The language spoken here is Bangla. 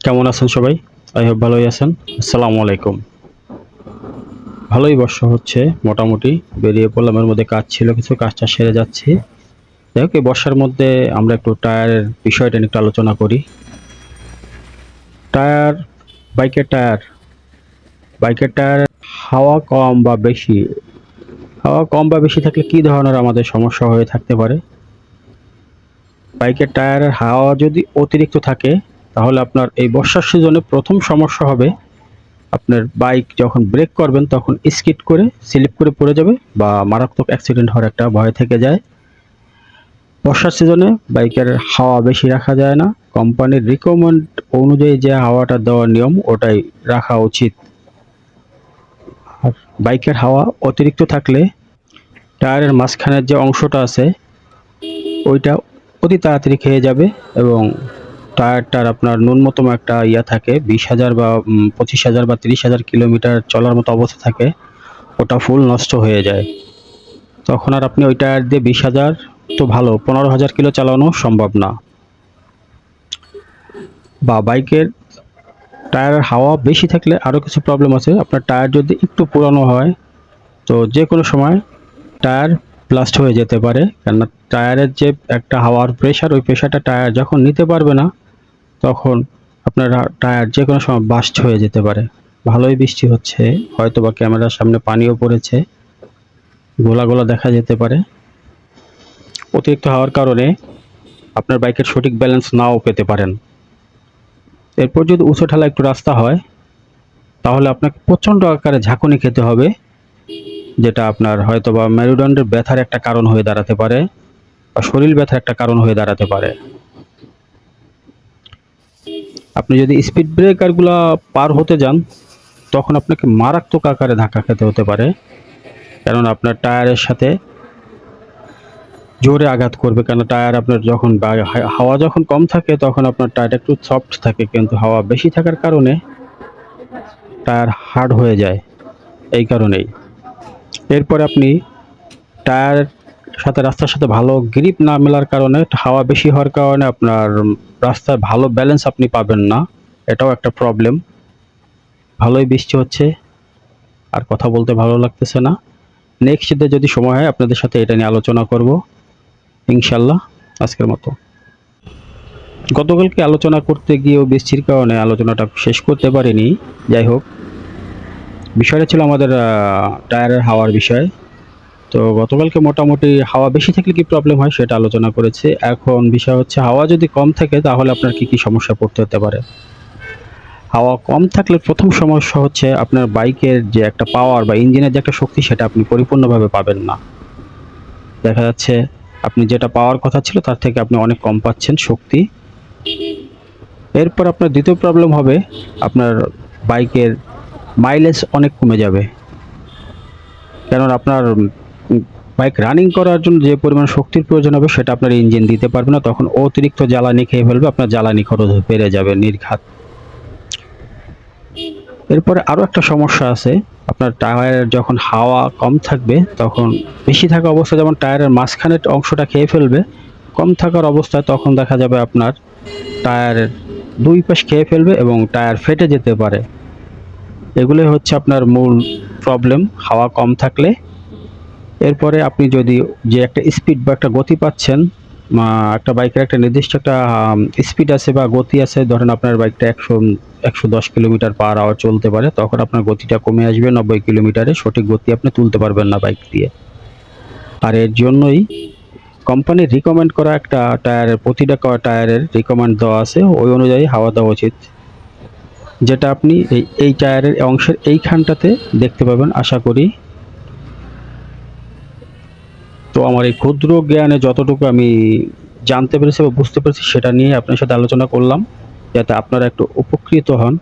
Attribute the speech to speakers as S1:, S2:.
S1: কেমন আছেন সবাই? আই হোপ ভালোই আছেন। আসসালামু আলাইকুম। ভালোই বর্ষা হচ্ছে মোটামুটি। বেরিয়ে পড়লাম, এর মধ্যে কাজ ছিল কিছু, কাজটা সেরে যাচ্ছি। যাই হোক, এই বর্ষার মধ্যে আমরা একটু টায়ারের বিষয়টা নিয়ে একটু আলোচনা করি। টায়ার, বাইকের টায়ার, বাইকের টায়ার হাওয়া কম বা বেশি, হাওয়া কম বা বেশি থাকলে কি ধরনের আমাদের সমস্যা হয়ে থাকতে পারে? বাইকের টায়ারের হাওয়া যদি অতিরিক্ত থাকে, তাহলে আপনার এই বর্ষার সিজনে প্রথম সমস্যা হবে আপনার বাইক যখন ব্রেক করবেন তখন স্কিড করে স্লিপ করে পড়ে যাবে বা মারাত্মক অ্যাক্সিডেন্ট হওয়ার একটা ভয় থেকে যায়। বর্ষার সিজনে বাইকের হাওয়া বেশি রাখা যায় না। কোম্পানির রিকমেন্ড অনুযায়ী যে হাওয়াটা দেওয়ার নিয়ম ওটাই রাখা উচিত। আর বাইকের হাওয়া অতিরিক্ত থাকলে টায়ারের মাঝখানের যে অংশটা আছে ওইটা অতি তাড়াতাড়ি খেয়ে যাবে এবং টায়ারটার আপনার ন্যূনতম একটা থাকে 20,000 বা 25,000 বা 30,000 কিলোমিটার চলার মতো অবস্থা থাকে, ওটা ফুল নষ্ট হয়ে যায়। তখন আর আপনি ওই টায়ার দিয়ে 20,000 তো ভালো 15,000 কিলো চালানো সম্ভব না। বা বাইকের টায়ারের হাওয়া বেশি থাকলে আরও কিছু প্রবলেম আছে। আপনার টায়ার যদি একটু পুরানো হয় তো যে কোনো সময় টায়ার ব্লাস্ট হয়ে যেতে পারে, কেননা টায়ারের যে একটা হাওয়ার প্রেশার, ওই প্রেশারটা টায়ার যখন নিতে পারবে না তখন আপনার টায়ার যে কোনো সময় বাস্ট হয়ে যেতে পারে। ভালোই বৃষ্টি হচ্ছে, হয়তো বা ক্যামেরার সামনে পানিও পড়েছে, গোলা গোলা দেখা যেতে পারে। অতিরিক্ত হাওয়ার কারণে আপনার বাইকের সঠিক ব্যালেন্স নাও পেতে পারেন। এরপর যদি উঁচু ঢালা একটু রাস্তা হয় তাহলে আপনাকে প্রচণ্ড আকারে ঝাঁকুনি খেতে হবে, যেটা আপনার হয়তো বা মেরুদণ্ডের ব্যথার একটা কারণ হয়ে দাঁড়াতে পারে বা শরীর ব্যথার একটা কারণ হয়ে দাঁড়াতে পারে। আপনি যদি স্পিড ব্রেকারগুলো পার হতে যান তখন আপনাকে মারাত্মক আকারে ধাক্কা খেতে হতে পারে, কারণ আপনার টায়ারের সাথে জোরে আঘাত করবে। কেন টায়ার আপনার যখন হাওয়া যখন কম থাকে তখন আপনার টায়ার একটু সফট থাকে, কিন্তু হাওয়া বেশি থাকার কারণে টায়ার হার্ড হয়ে যায়। এই কারণেই এরপরে আপনি টায়ারের সাথে রাস্তার সাথে ভালো গ্রিপ না মেলার কারণে, হাওয়া বেশি হওয়ার কারণে আপনার রাস্তায় ভালো ব্যালেন্স আপনি পাবেন না। এটাও একটা প্রবলেম। ভালোই বৃষ্টি হচ্ছে, আর কথা বলতে ভালো লাগতেছে না। নেক্সট ডে যদি সময় হয় আপনাদের সাথে এটা নিয়ে আলোচনা করব ইনশাল্লাহ। আজকের মতো গতকালকে আলোচনা করতে গিয়েও বৃষ্টির কারণে আলোচনাটা শেষ করতে পারিনি। যাই হোক, বিষয়টা ছিল আমাদের টায়ারের হাওয়ার বিষয়। তো গতকালকে মোটামুটি হাওয়া বেশি থাকলে কি প্রবলেম হয় সেটা আলোচনা করেছি। এখন বিষয় হচ্ছে হাওয়া যদি কম থাকে তাহলে আপনার কি কি সমস্যা পড়তে হতে পারে। হাওয়া কম থাকলে প্রথম সমস্যা হচ্ছে আপনার বাইকের যে একটা পাওয়ার বা ইঞ্জিনের যে একটা শক্তি সেটা আপনি পরিপূর্ণভাবে পাবেন না। দেখা যাচ্ছে আপনি যেটা পাওয়ার কথা ছিল তার থেকে আপনি অনেক কম পাচ্ছেন শক্তি। এরপর আপনার দ্বিতীয় প্রবলেম হবে আপনার বাইকের মাইলেজ অনেক কমে যাবে, কারণ আপনার বাইক রানিং করার জন্য যে পরিমাণ শক্তির প্রয়োজন হবে সেটা আপনার ইঞ্জিন দিতে পারবে না, তখন অতিরিক্ত জ্বালানি খেয়ে ফেলবে, আপনার জ্বালানি খরচ বেড়ে যাবে নির্ঘাত। এরপরে আরও একটা সমস্যা আছে, আপনার টায়ারের যখন হাওয়া কম থাকবে তখন বেশি থাকা অবস্থায় যেমন টায়ারের মাঝখানের অংশটা খেয়ে ফেলবে, কম থাকার অবস্থায় তখন দেখা যাবে আপনার টায়ারের দুই পাশ খেয়ে ফেলবে এবং টায়ার ফেটে যেতে পারে। এগুলোই হচ্ছে আপনার মূল প্রবলেম হাওয়া কম থাকলে। এরপরে আপনি যদি যে একটা স্পিড বা একটা গতি পাচ্ছেন, একটা বাইকের একটা নির্দিষ্ট একটা স্পিড আছে বা গতি আছে, ধরেন আপনার বাইকটা 110 কিলোমিটার পার আওয়ার চলতে পারে, তখন আপনার গতিটা কমে আসবে 90 কিলোমিটারে। সঠিক গতি আপনি তুলতে পারবেন না বাইক দিয়ে। আর এর জন্যই কোম্পানির রিকমেন্ড করা একটা টায়ারের, প্রতিটা টায়ারের রিকমেন্ড দেওয়া আছে, ওই অনুযায়ী হাওয়া দেওয়া উচিত, যেটা আপনি এই টায়ারের অংশের এইখানটাতে দেখতে পাবেন আশা করি। তো আমার এই ক্ষুদ্র জ্ঞানে যতটুকু আমি জানতে পেরেছি বা বুঝতে পেরেছি সেটা নিয়ে আপনার সাথে আলোচনা করলাম, যাতে আপনারা একটু উপকৃত হন।